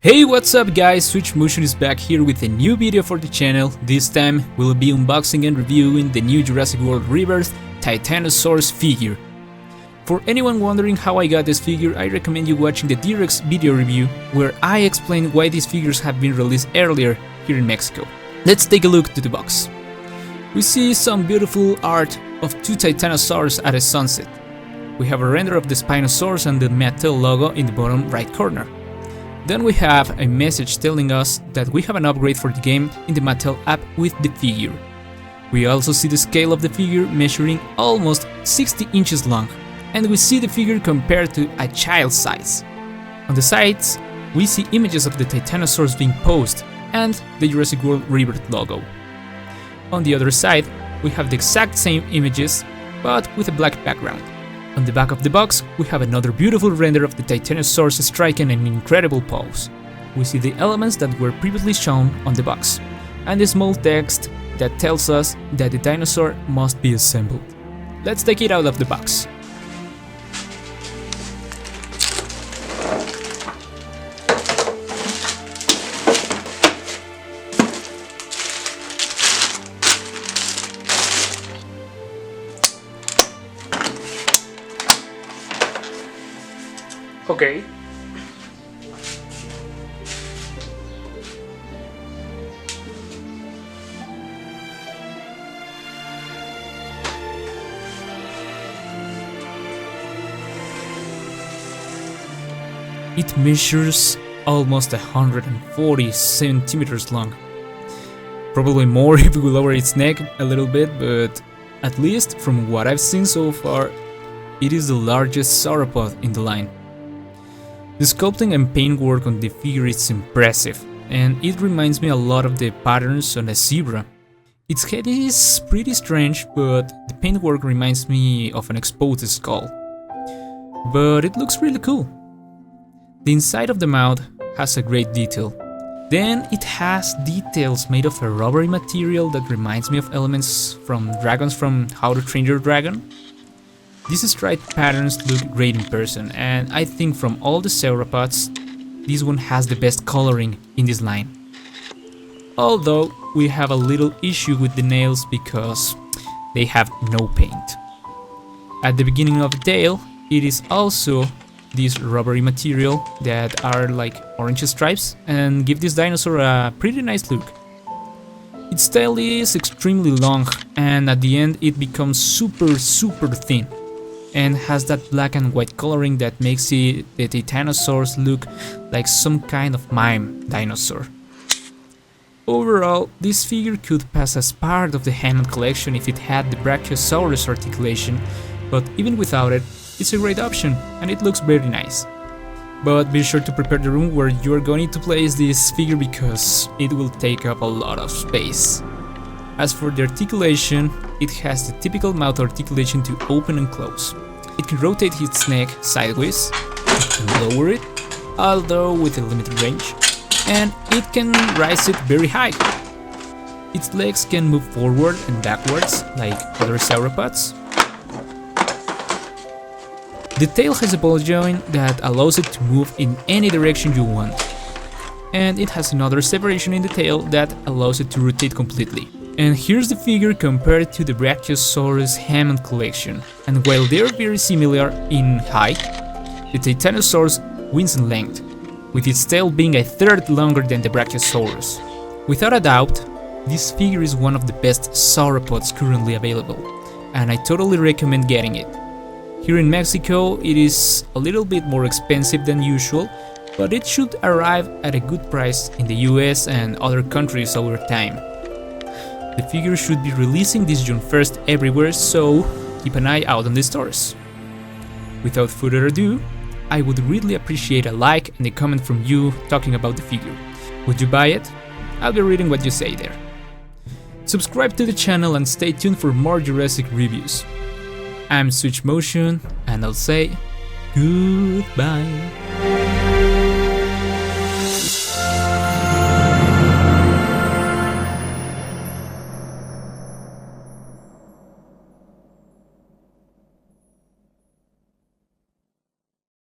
Hey, what's up guys, SwitchMotion is back here with a new video for the channel. This time we'll be unboxing and reviewing the new Jurassic World Rebirth Titanosaurus figure. For anyone wondering how I got this figure, I recommend you watching the T-Rex video review where I explain why these figures have been released earlier here in Mexico. Let's take a look to the box. We see some beautiful art of two Titanosaurs at a sunset. We have a render of the Spinosaurus and the Mattel logo in the bottom right corner. Then we have a message telling us that we have an upgrade for the game in the Mattel app with the figure. We also see the scale of the figure measuring almost 60 inches long, and we see the figure compared to a child's size. On the sides, we see images of the Titanosaurs being posed and the Jurassic World Rebirth logo. On the other side, we have the exact same images, but with a black background. On the back of the box, we have another beautiful render of the Titanosaurus striking an incredible pose. We see the elements that were previously shown on the box, and a small text that tells us that the dinosaur must be assembled. Let's take it out of the box. Okay. It measures almost 140 centimeters long. Probably more if we lower its neck a little bit, but at least from what I've seen so far, it is the largest sauropod in the line. The sculpting and paintwork on the figure is impressive, and it reminds me a lot of the patterns on a zebra. Its head is pretty strange, but the paintwork reminds me of an exposed skull. But it looks really cool. The inside of the mouth has a great detail. Then it has details made of a rubbery material that reminds me of elements from dragons from How to Train Your Dragon. These striped patterns look great in person, and I think from all the sauropods, this one has the best coloring in this line. Although we have a little issue with the nails because they have no paint. At the beginning of the tail, it is also this rubbery material that are like orange stripes and give this dinosaur a pretty nice look. Its tail is extremely long, and at the end it becomes super thin, and has that black and white coloring that makes the Titanosaurs look like some kind of mime dinosaur. Overall, this figure could pass as part of the Hammond collection if it had the Brachiosaurus articulation, but even without it, it's a great option and it looks very nice. But be sure to prepare the room where you are going to place this figure because it will take up a lot of space. As for the articulation, it has the typical mouth articulation to open and close. It can rotate its neck sideways, it can lower it, although with a limited range, and it can raise it very high. Its legs can move forward and backwards like other sauropods. The tail has a ball joint that allows it to move in any direction you want. And it has another separation in the tail that allows it to rotate completely. And here's the figure compared to the Brachiosaurus Hammond collection, and while they're very similar in height, the Titanosaurus wins in length, with its tail being a third longer than the Brachiosaurus. Without a doubt, this figure is one of the best sauropods currently available, and I totally recommend getting it. Here in Mexico, it is a little bit more expensive than usual, but it should arrive at a good price in the US and other countries over time. The figure should be releasing this June 1st everywhere, so keep an eye out on the stores. Without further ado, I would really appreciate a like and a comment from you talking about the figure. Would you buy it? I'll be reading what you say there. Subscribe to the channel and stay tuned for more Jurassic reviews. I'm SwitchMotion, and I'll say goodbye.